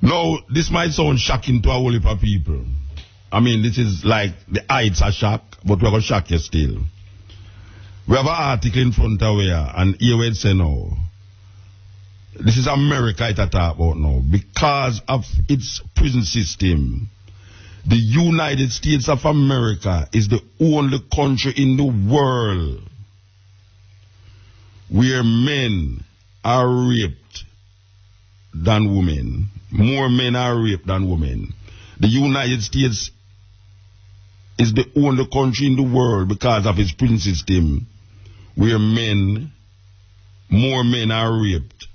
Now, this might sound shocking to a whole heap of people. I mean, this is like the heights are shock, but we're going to shock you still. We have an article in front of here, and here we say now, this is America it talk about now. Because of its prison system, the United States of America is the only country in the world where men are raped than women. More men are raped than women. The United States is the only country in the world because of its prison system where more men are raped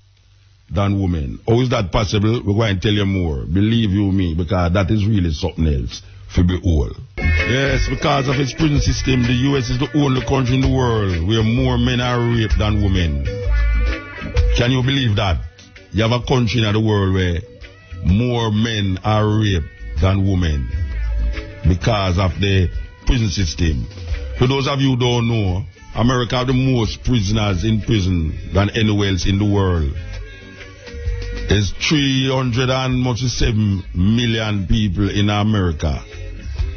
than women. How is that possible? We're going to tell you more. Believe you me, because that is really something else for the whole. Yes, because of its prison system, the U.S. is the only country in the world where more men are raped than women. Can you believe that? You have a country in the world where more men are raped than women because of the prison system. For those of you who don't know, America have the most prisoners in prison than anywhere else in the world. There's 307 million people in America.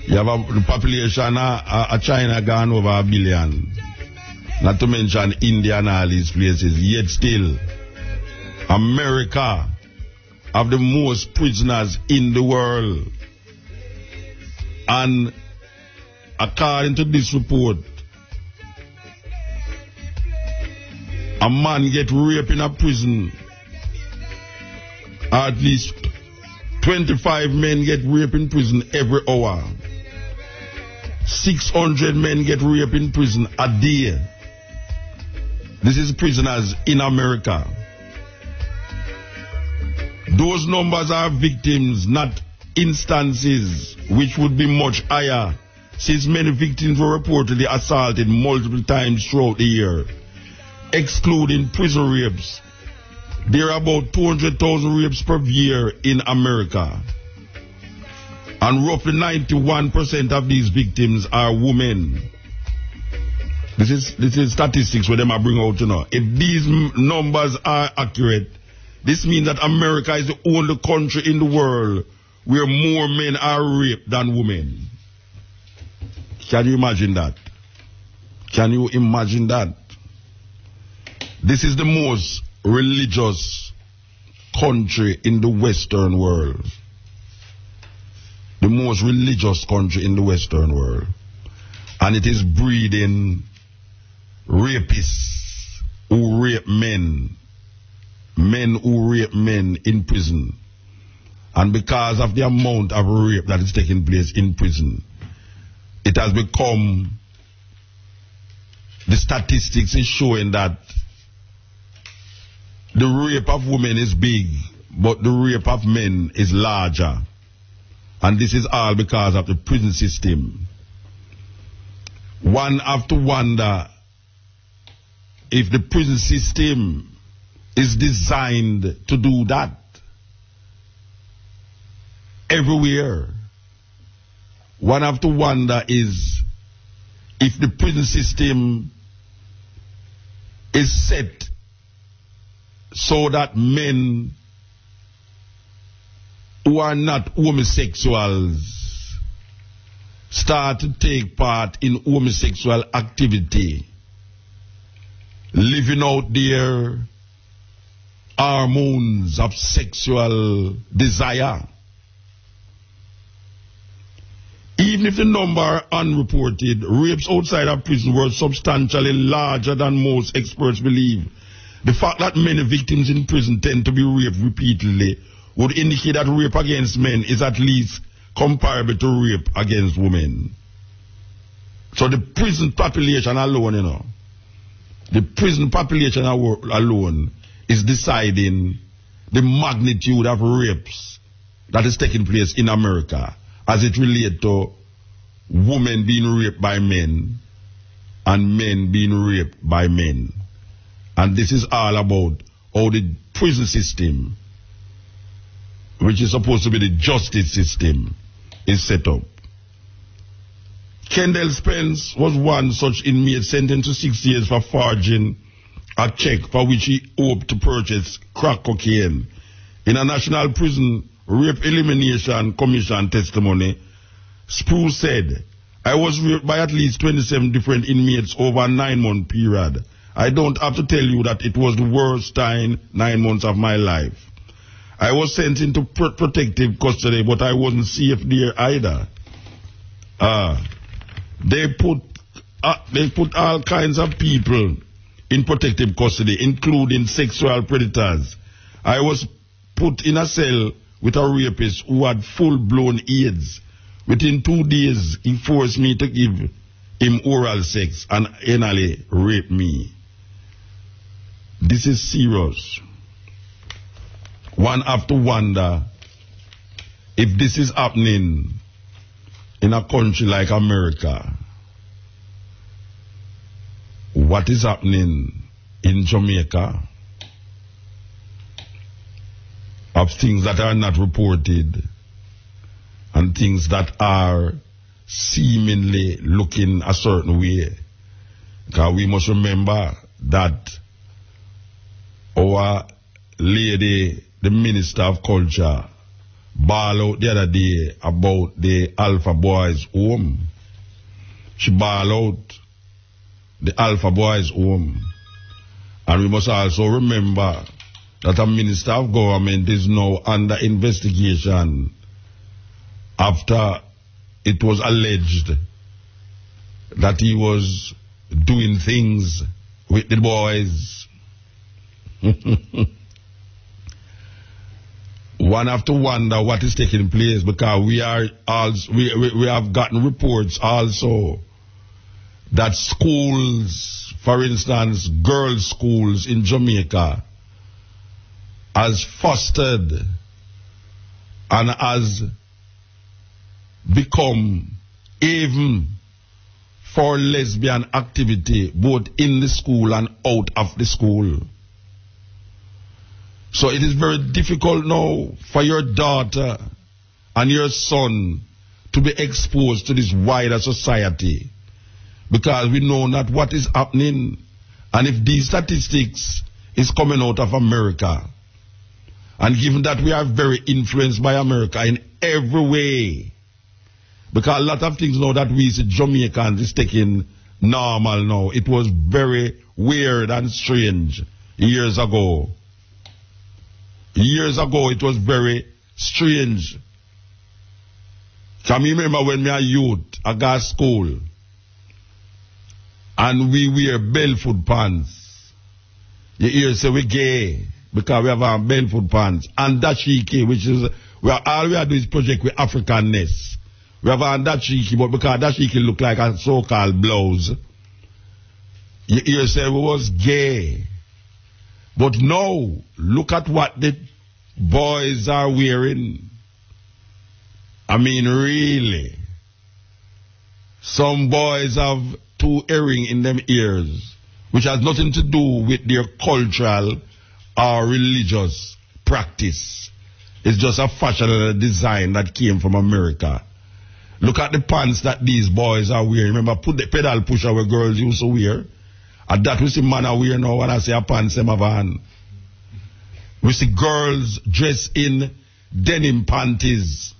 You have the population of China gone over 1 billion. Not to mention India and all these places. Yet still, America have the most prisoners in the world. And according to this report, a man get raped in a prison. At least 25 men get raped in prison every hour. 600 men get raped in prison a day. This is prisoners in America. Those numbers are victims, not instances, which would be much higher, since many victims were reportedly assaulted multiple times throughout the year. Excluding prison rapes, there are about 200,000 rapes per year in America. And roughly 91% of these victims are women. This is statistics where them are bring out, you know. If these numbers are accurate, this means that America is the only country in the world where more men are raped than women. Can you imagine that? Can you imagine that? This is the most religious country in the Western world. The most religious country in the Western world. And it is breeding rapists who rape men. Men who rape men in prison. And because of the amount of rape that is taking place in prison, it has become, the statistics is showing that the rape of women is big, but the rape of men is larger. And this is all because of the prison system. One have to wonder if the prison system is designed to do that everywhere. One have to wonder is if the prison system is set so that men who are not homosexuals start to take part in homosexual activity, living out their hormones of sexual desire. Even if the number are unreported, rapes outside of prison were substantially larger than most experts believe. The fact that many victims in prison tend to be raped repeatedly would indicate that rape against men is at least comparable to rape against women. So the prison population alone, you know, the prison population alone is deciding the magnitude of rapes that is taking place in America as it relates to women being raped by men and men being raped by men. And this is all about how the prison system, which is supposed to be the justice system, is set up. Kendall Spence was one such inmate sentenced to 6 years for forging a check for which he hoped to purchase crack cocaine in a national prison Rape Elimination Commission testimony, Spruce said, I was raped by at least 27 different inmates over a 9-month period. I don't have to tell you that it was the worst 9 months of my life. I was sent into protective custody, but I wasn't safe there either. They put all kinds of people in protective custody, including sexual predators. I was put in a cell with a rapist who had full-blown AIDS. Within 2 days, he forced me to give him oral sex and anally raped me. This is serious. One have to wonder if this is happening in a country like America. What is happening in Jamaica? Of things that are not reported and things that are seemingly looking a certain way. Because we must remember that our lady, the Minister of Culture, bawled out the other day about the Alpha Boys home. She bawled out the Alpha Boys home. And we must also remember that a Minister of Government is now under investigation after it was alleged that he was doing things with the boys. One have to wonder what is taking place, because we have gotten reports also that schools, for instance, girls' schools in Jamaica, has fostered and has become even for lesbian activity both in the school and out of the school. So it is very difficult now for your daughter and your son to be exposed to this wider society, because we know not what is happening. And if these statistics is coming out of America, and given that we are very influenced by America in every way, because a lot of things now that we see Jamaicans is taking normal now. It was very weird and strange years ago. Years ago, it was very strange. Can you remember when we were youth, I got school, and we wear barefoot pants? You hear say we gay because we have our barefoot pants. And dashiki, which is, all we are doing is project with Africanness. We have our dashiki, but because dashiki look like a so-called blouse, you hear say we was gay. But now, look at what the boys are wearing. I mean, really. Some boys have 2 earrings in them ears, which has nothing to do with their cultural or religious practice. It's just a fashion and a design that came from America. Look at the pants that these boys are wearing. Remember, put the pedal pusher where girls used to wear. And that we see man are wearing now when I say a pants them have on. We see girls dressed in denim panties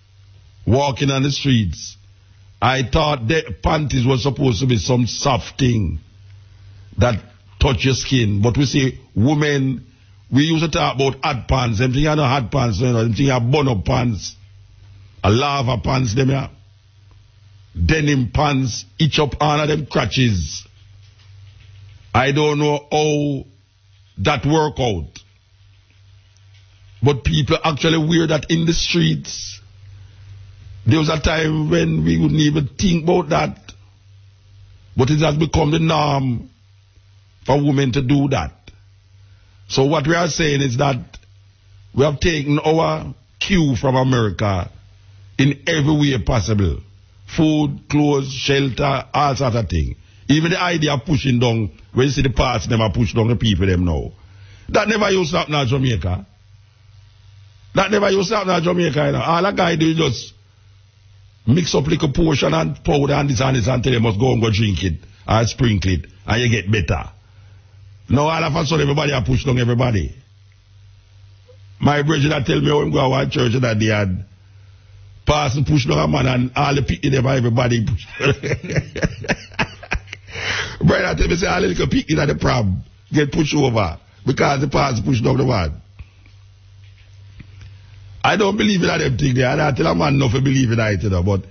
walking on the streets. I thought the panties were supposed to be some soft thing that touch your skin. But we see women, we used to talk about hot pants. Them think are not hot pants, them think are bun-up pants. A lava pants, them here. Denim pants, each up all of them crutches. I don't know how that work out. But people actually wear that in the streets. There was a time when we wouldn't even think about that. But it has become the norm for women to do that. So what we are saying is that we have taken our cue from America in every way possible. Food, clothes, shelter, all sorts of things. Even the idea of pushing down, when you see the parts, them are push down the people them now. That never used to happen in Jamaica. That never used to happen in Jamaica. You know. All a guy do is just mix up like a portion and powder and this and tell you must go and go drink it or sprinkle it and you get better. Now all of a sudden everybody are push down everybody. My brother that tell me how I'm going to watch church that they had pass and push down a man and all the picnic them everybody push. Brother tell me say all the little picnic at the prom get pushed over because the pass push down the man. I don't believe in them things there. I don't tell a man not to believe in it, you know, but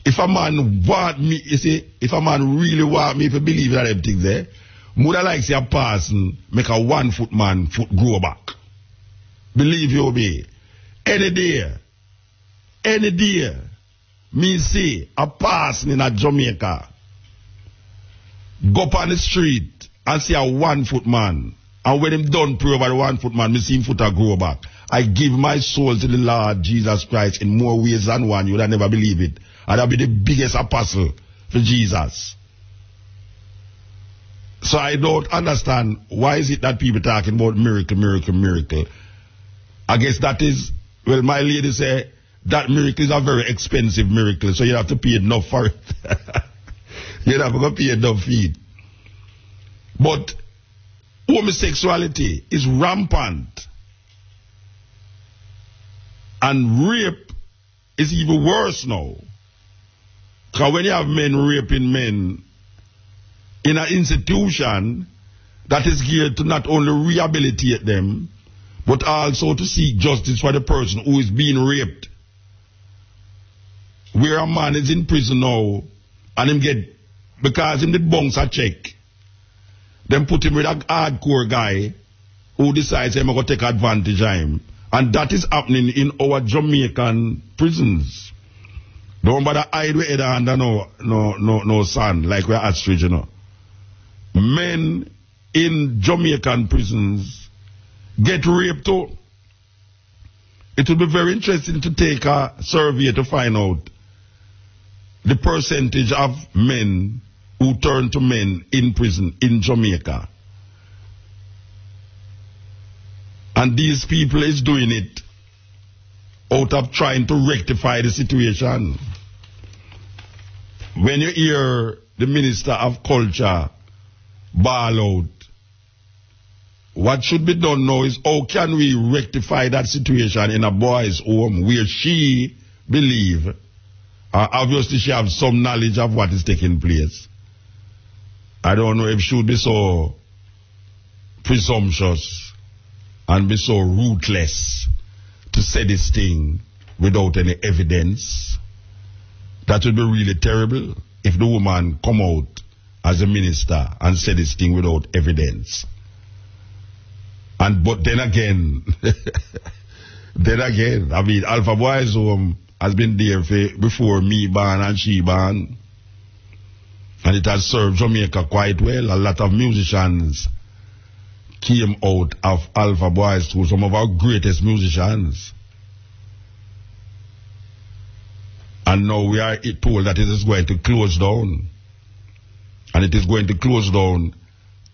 if a man want me, you see, if a man really want me to believe in them things there, would I like see a person make a 1 foot man foot grow back. Believe you me. Any day, me see a person in a Jamaica go up on the street and see a 1 foot man. And when him done pray over the 1 foot man, me see him foot a grow back. I give my soul to the Lord Jesus Christ in more ways than one. You would never believe it. And I'll be the biggest apostle for Jesus. So I don't understand why is it that people talking about miracle. I guess that is, well, my lady say that miracle is a very expensive miracle, so you have to pay enough for it. You have to pay enough for it. But homosexuality is rampant. And rape is even worse now. Because when you have men raping men in an institution that is geared to not only rehabilitate them, but also to seek justice for the person who is being raped. Where a man is in prison now, and him get, because him did bounce a check, then put him with a hardcore guy who decides he's going to take advantage of him. And that is happening in our Jamaican prisons. Don't bother hide with either under no sand, like we're ostrich, you know. Men in Jamaican prisons get raped too. It would be very interesting to take a survey to find out the percentage of men who turn to men in prison in Jamaica. And these people is doing it out of trying to rectify the situation. When you hear the Minister of Culture bawl out, what should be done now is how can we rectify that situation in a boy's home where she believe, obviously she have some knowledge of what is taking place. I don't know if she would be so presumptuous and be so ruthless to say this thing without any evidence. That would be really terrible if the woman come out as a minister and say this thing without evidence. And but then again, I mean, Alpha Boys Home has been there before me born and she born. And it has served Jamaica quite well. A lot of musicians came out of Alpha Boys to some of our greatest musicians. And now we are told that it is going to close down. And it is going to close down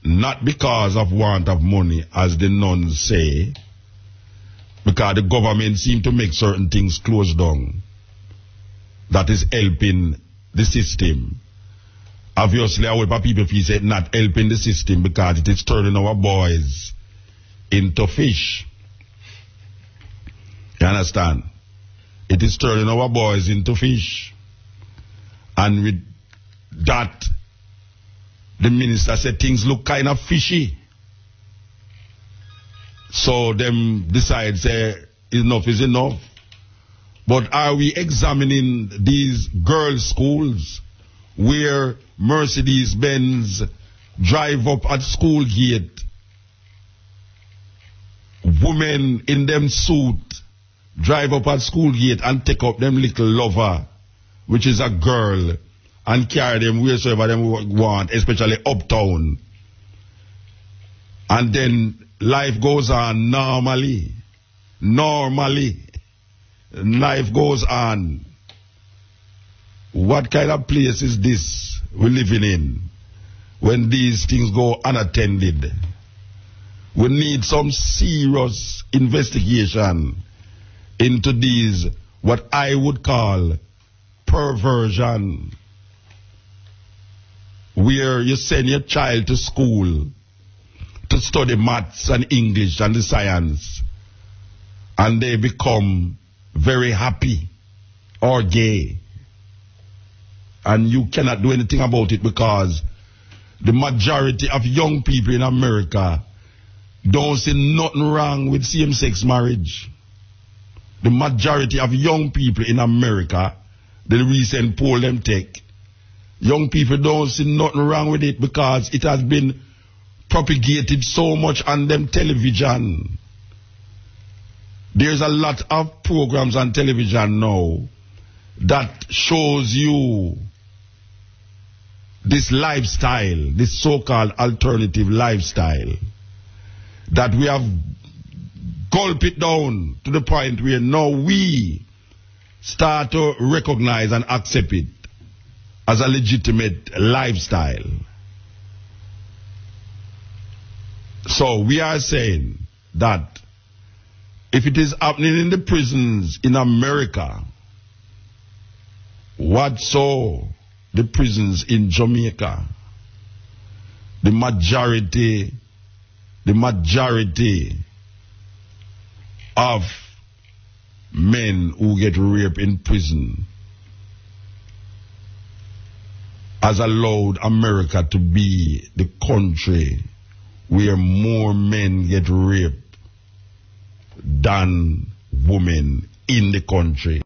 not because of want of money, as the nuns say, because the government seem to make certain things close down. That is helping the system. Obviously, our people feel it's not helping the system because it is turning our boys into fish. You understand? It is turning our boys into fish. And with that, the minister said things look kind of fishy. So them decide, say, enough is enough. But are we examining these girls' schools where Mercedes-Benz drive up at school gate, women in them suit drive up at school gate and take up them little lover, which is a girl, and carry them wheresoever them want, especially uptown. And then life goes on normally. Life goes on. What kind of place is this we're living in when these things go unattended? We need some serious investigation into these, what I would call perversion, where you send your child to school to study maths and English and the science, and they become very happy or gay. And you cannot do anything about it because the majority of young people in America don't see nothing wrong with same-sex marriage. The majority of young people in America, the recent poll them take, young people don't see nothing wrong with it because it has been propagated so much on them television. There's a lot of programs on television now that shows you this lifestyle, this so-called alternative lifestyle, that we have gulped it down to the point where now we start to recognize and accept it as a legitimate lifestyle. So we are saying that if it is happening in the prisons in America, what so the prisons in Jamaica? The majority of men who get raped in prison has allowed America to be the country where more men get raped than women in the country.